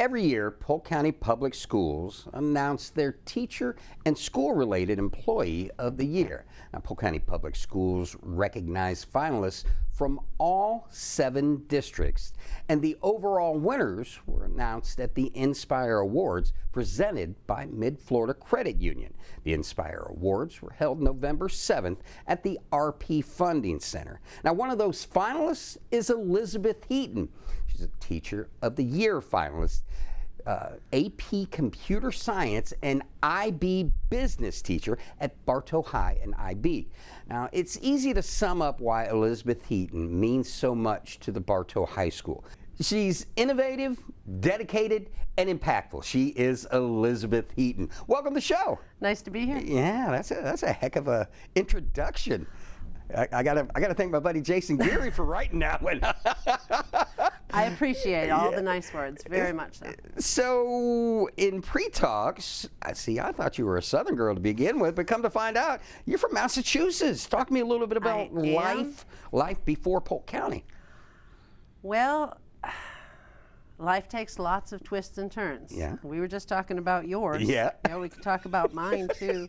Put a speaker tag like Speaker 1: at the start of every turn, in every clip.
Speaker 1: Every year, Polk County Public Schools announce their Teacher and School-Related Employee of the Year. Now, Polk County Public Schools recognize finalists from all 7 districts, and the overall winners were announced at the Inspire Awards presented by Mid-Florida Credit Union. The Inspire Awards were held November 7th at the RP Funding Center. Now, one of those finalists is Elizibeth Heaton. She's a Teacher of the Year finalist, AP Computer Science and IB Business teacher at Bartow High and IB. Now, it's easy to sum up why Elizibeth Heaton means so much to the Bartow High School. She's innovative, dedicated, and impactful. She is Elizibeth Heaton. Welcome to the show.
Speaker 2: Nice to be here.
Speaker 1: Yeah, that's a heck of a introduction. I gotta thank my buddy Jason Geary for writing that one.
Speaker 2: I appreciate all the nice words, very much so.
Speaker 1: So in pre-talks, I thought you were a Southern girl to begin with, but come to find out, you're from Massachusetts. Talk to me a little bit about life before Polk County.
Speaker 2: Well, life takes lots of twists and turns.
Speaker 1: Yeah.
Speaker 2: We were just talking about yours.
Speaker 1: Yeah.
Speaker 2: You know, we could talk about mine too.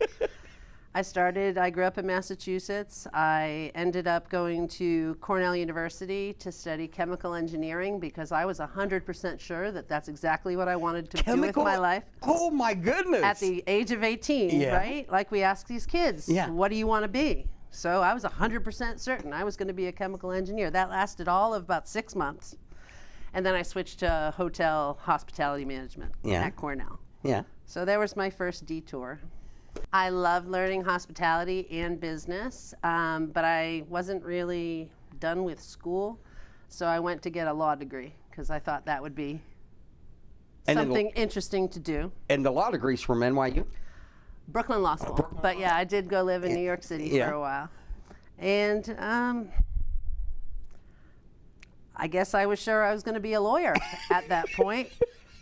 Speaker 2: I grew up in Massachusetts. I ended up going to Cornell University to study chemical engineering because I was 100% sure that that's exactly what I wanted to do with my life.
Speaker 1: Oh my goodness.
Speaker 2: At the age of 18, right? Like we ask these kids, what do you want to be? So I was 100% certain I was going to be a chemical engineer. That lasted all of about 6 months. And then I switched to hotel hospitality management at Cornell.
Speaker 1: Yeah.
Speaker 2: So there was my first detour. I loved learning hospitality and business, but I wasn't really done with school, so I went to get a law degree because I thought that would be something interesting to do.
Speaker 1: And the law degree's from NYU?
Speaker 2: Brooklyn Law School. But yeah, I did go live in New York City for a while. And I guess I was sure I was going to be a lawyer at that point.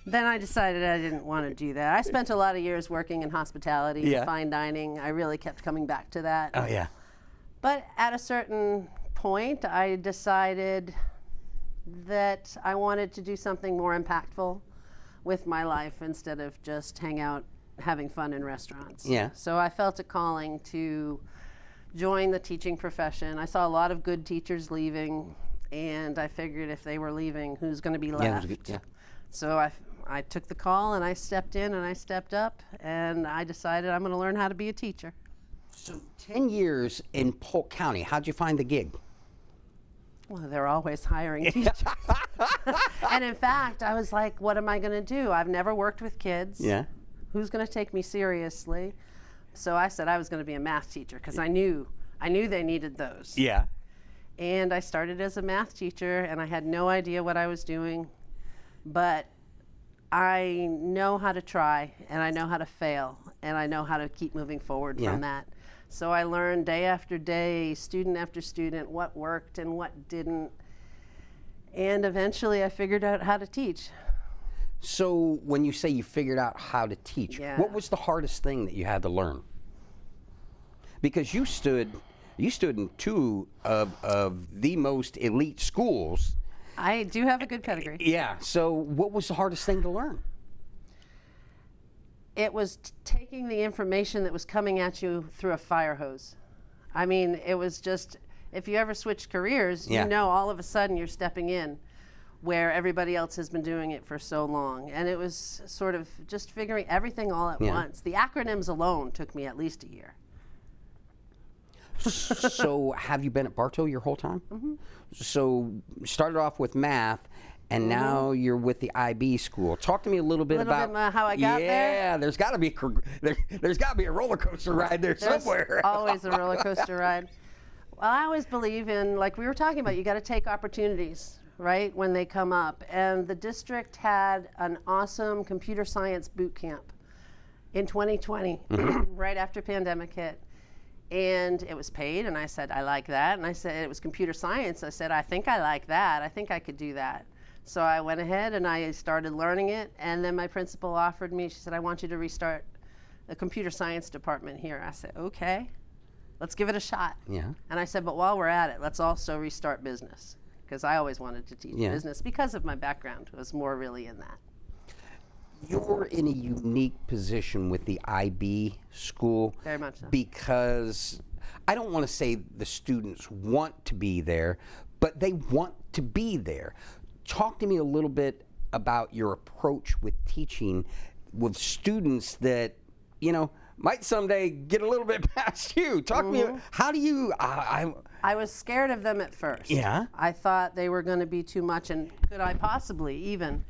Speaker 2: Then I decided I didn't want to do that. I spent a lot of years working in hospitality and fine dining. I really kept coming back to that.
Speaker 1: Oh, yeah.
Speaker 2: But at a certain point, I decided that I wanted to do something more impactful with my life instead of just hang out having fun in restaurants.
Speaker 1: Yeah.
Speaker 2: So I felt a calling to join the teaching profession. I saw a lot of good teachers leaving, and I figured if they were leaving, who's going to be left? So I took the call and I stepped in and I stepped up and I decided I'm going to learn how to be a teacher.
Speaker 1: So 10 years in Polk County, how'd you find the gig?
Speaker 2: Well, they're always hiring teachers. And in fact, I was like, what am I going to do? I've never worked with kids.
Speaker 1: Yeah.
Speaker 2: Who's going to take me seriously? So I said I was going to be a math teacher because I knew they needed those.
Speaker 1: Yeah.
Speaker 2: And I started as a math teacher and I had no idea what I was doing. But I know how to try, and I know how to fail, and I know how to keep moving forward from that. So I learned day after day, student after student, what worked and what didn't. And eventually I figured out how to teach.
Speaker 1: So when you say you figured out how to teach, what was the hardest thing that you had to learn? Because you stood in 2 of the most elite schools.
Speaker 2: I do have a good pedigree.
Speaker 1: Yeah, so what was the hardest thing to learn?
Speaker 2: It was taking the information that was coming at you through a fire hose. I mean, it was just, if you ever switch careers, you know all of a sudden you're stepping in where everybody else has been doing it for so long. And it was sort of just figuring everything all at once. The acronyms alone took me at least a year.
Speaker 1: So have you been at Bartow your whole time? Mm-hmm. So started off with math, and now you're with the IB school. Talk to me a little bit about
Speaker 2: how I got there.
Speaker 1: Yeah, there's got to be a roller coaster ride there somewhere.
Speaker 2: There's always a roller coaster ride. Well, I always believe in, like we were talking about, you got to take opportunities, right, when they come up. And the district had an awesome computer science boot camp in 2020, right after pandemic hit. And it was paid, and I said, I like that. And I said, it was computer science. I said, I think I like that. I think I could do that. So I went ahead and I started learning it. And then my principal offered me, she said, I want you to restart the computer science department here. I said, okay, let's give it a shot.
Speaker 1: Yeah.
Speaker 2: And I said, but while we're at it, let's also restart business. Because I always wanted to teach business because of my background. It was more really in that.
Speaker 1: You're in a unique position with the IB school.
Speaker 2: Very much so.
Speaker 1: Because I don't want to say the students want to be there, but they want to be there. Talk to me a little bit about your approach with teaching with students that, you know, might someday get a little bit past you. Talk to me, how do you,
Speaker 2: I was scared of them at first.
Speaker 1: Yeah.
Speaker 2: I thought they were going to be too much, and could I possibly even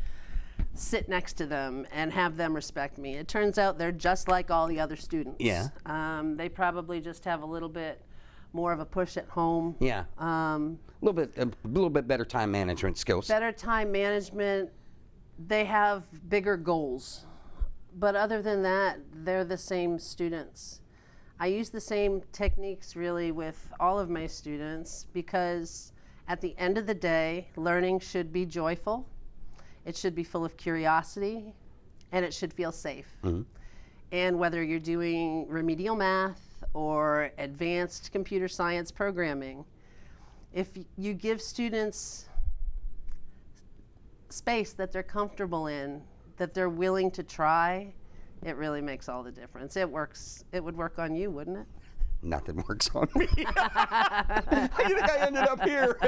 Speaker 2: sit next to them and have them respect me? It turns out they're just like all the other students.
Speaker 1: Yeah.
Speaker 2: They probably just have a little bit more of a push at home.
Speaker 1: Yeah. A little bit better time management skills.
Speaker 2: Better time management. They have bigger goals. But other than that, they're the same students. I use the same techniques really with all of my students, because at the end of the day, learning should be joyful, it should be full of curiosity, and it should feel safe. And whether you're doing remedial math or advanced computer science programming, if you give students space that they're comfortable in, that they're willing to try, it really makes all the difference. It works. It would work on you, wouldn't it?
Speaker 1: Nothing works on me. How do you think I ended up here?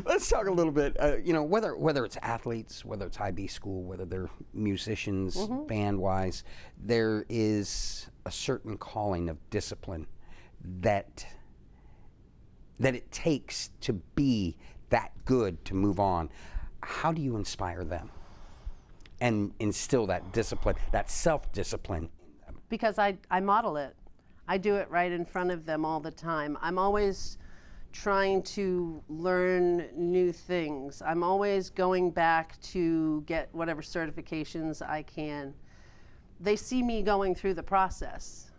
Speaker 1: Let's talk a little bit, you know, whether it's athletes, whether it's IB school, whether they're musicians, band-wise, there is a certain calling of discipline that it takes to be that good to move on. How do you inspire them and instill that discipline, that self-discipline in them?
Speaker 2: Because I model it. I do it right in front of them all the time. I'm always trying to learn new things. I'm always going back to get whatever certifications I can. They see me going through the process,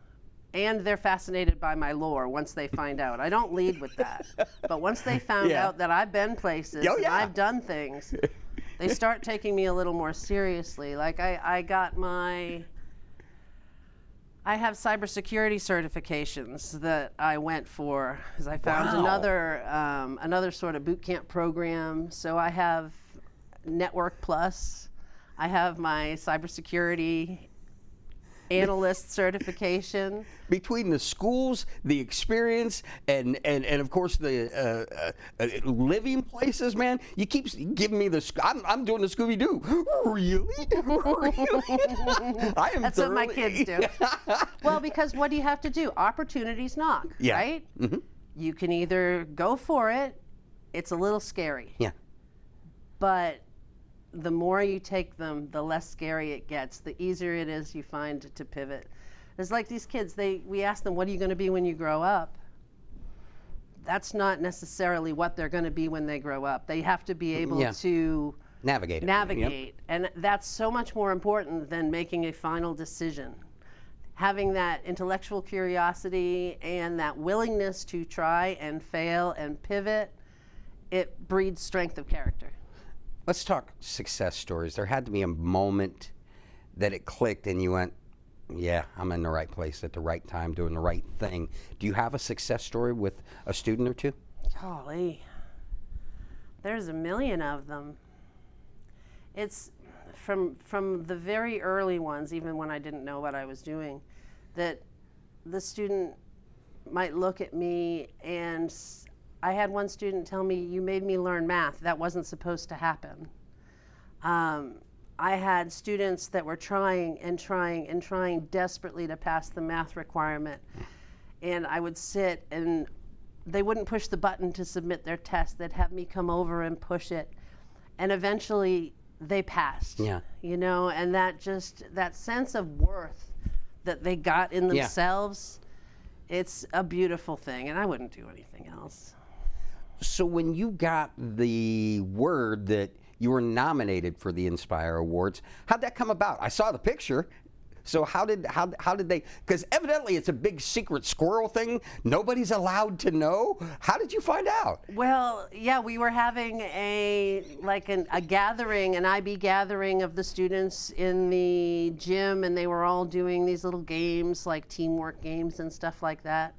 Speaker 2: and they're fascinated by my lore once they find out. I don't lead with that. But once they found out that I've been places and I've done things, they start taking me a little more seriously. Like I have cybersecurity certifications that I went for, because I found another sort of boot camp program. So I have Network Plus. I have my cybersecurity analyst certification.
Speaker 1: Between the schools, the experience, and of course the living places, man, you keep giving me the. I'm doing the Scooby Doo. Really? Really? I am.
Speaker 2: That's what my kids do. Well, because what do you have to do? Opportunities knock, right? You can either go for it. It's a little scary. Yeah. But the more you take them, the less scary it gets. The easier it is you find to pivot. It's like these kids, we ask them, what are you going to be when you grow up? That's not necessarily what they're going to be when they grow up. They have to be able to
Speaker 1: navigate.
Speaker 2: Yep. And that's so much more important than making a final decision. Having that intellectual curiosity and that willingness to try and fail and pivot, it breeds strength of character.
Speaker 1: Let's talk success stories. There had to be a moment that it clicked and you went, yeah, I'm in the right place at the right time, doing the right thing. Do you have a success story with a student or two?
Speaker 2: Golly, there's a million of them. It's from the very early ones, even when I didn't know what I was doing, that the student might look at me, and I had one student tell me, you made me learn math. That wasn't supposed to happen. I had students that were trying and trying and trying desperately to pass the math requirement. And I would sit, and they wouldn't push the button to submit their test. They'd have me come over and push it. And eventually they passed. Yeah. You know, and that sense of worth that they got in themselves, it's a beautiful thing. And I wouldn't do anything else.
Speaker 1: So when you got the word that you were nominated for the Inspire Awards, how'd that come about? I saw the picture. So how did they, because evidently it's a big secret squirrel thing. Nobody's allowed to know. How did you find out?
Speaker 2: Well, yeah, we were having a gathering, an IB gathering of the students in the gym, and they were all doing these little games, like teamwork games and stuff like that.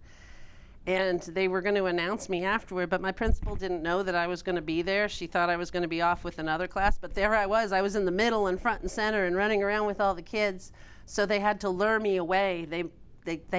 Speaker 2: And they were going to announce me afterward, but my principal didn't know that I was going to be there. She thought I was going to be off with another class, but there I was in the middle and front and center and running around with all the kids. So they had to lure me away. They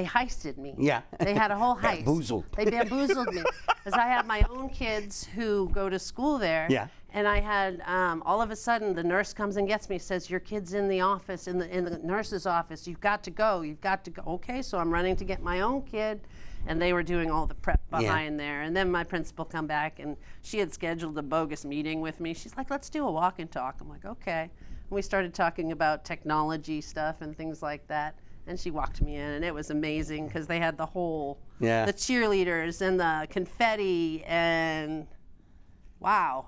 Speaker 2: heisted me.
Speaker 1: Yeah.
Speaker 2: They had a whole heist.
Speaker 1: Bamboozled.
Speaker 2: They bamboozled me. Because I have my own kids who go to school there.
Speaker 1: Yeah.
Speaker 2: And I had, all of a sudden, the nurse comes and gets me, says, your kid's in the office, in the nurse's office. You've got to go. You've got to go. Okay, so I'm running to get my own kid. And they were doing all the prep behind there. And then my principal come back, and she had scheduled a bogus meeting with me. She's like, let's do a walk and talk. I'm like, okay. And we started talking about technology stuff and things like that. And she walked me in, and it was amazing because they had the whole, the cheerleaders and the confetti, and wow.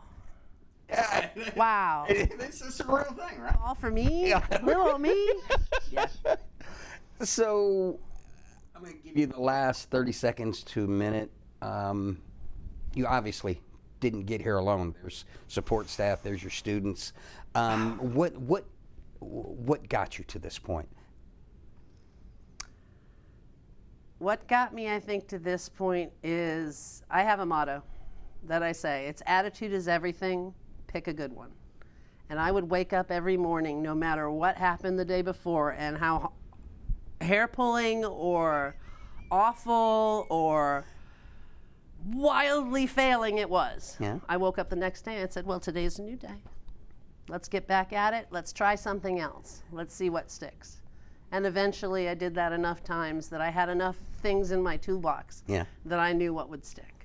Speaker 1: Yeah.
Speaker 2: Wow.
Speaker 1: This is a real thing, right?
Speaker 2: All for me? Little me? Yeah.
Speaker 1: So I'm going to give you the last 30 seconds to a minute. You obviously didn't get here alone. There's support staff. There's your students. What got you to this point?
Speaker 2: What got me, I think, to this point is I have a motto that I say. It's attitude is everything. Pick a good one. And I would wake up every morning, no matter what happened the day before and how hair-pulling or awful or wildly failing it was.
Speaker 1: Yeah.
Speaker 2: I woke up the next day and said, well, today's a new day. Let's get back at it. Let's try something else. Let's see what sticks. And eventually I did that enough times that I had enough things in my toolbox that I knew what would stick.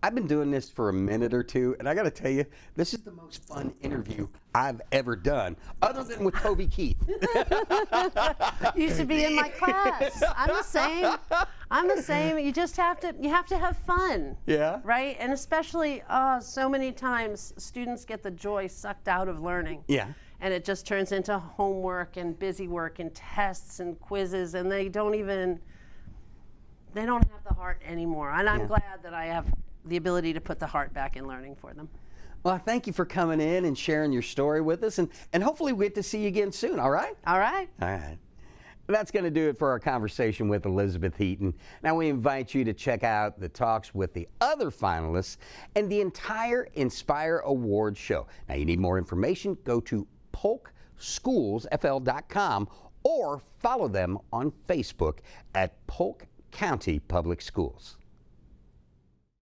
Speaker 1: I've been doing this for a minute or two, and I got to tell you, this is the most fun interview I've ever done, other than with Toby Keith.
Speaker 2: You should be in my class. I'm the same. I'm the same. You just have to have fun.
Speaker 1: Yeah.
Speaker 2: Right? And especially, so many times students get the joy sucked out of learning.
Speaker 1: Yeah.
Speaker 2: And it just turns into homework and busy work and tests and quizzes, and they don't have the heart anymore. And I'm glad that I have the ability to put the heart back in learning for them.
Speaker 1: Well, thank you for coming in and sharing your story with us, and hopefully we get to see you again soon, all right?
Speaker 2: All right.
Speaker 1: All right. That's going to do it for our conversation with Elizibeth Heaton. Now we invite you to check out the talks with the other finalists and the entire Inspire Awards show. Now you need more information, go to polkschoolsfl.com or follow them on Facebook at Polk County Public Schools.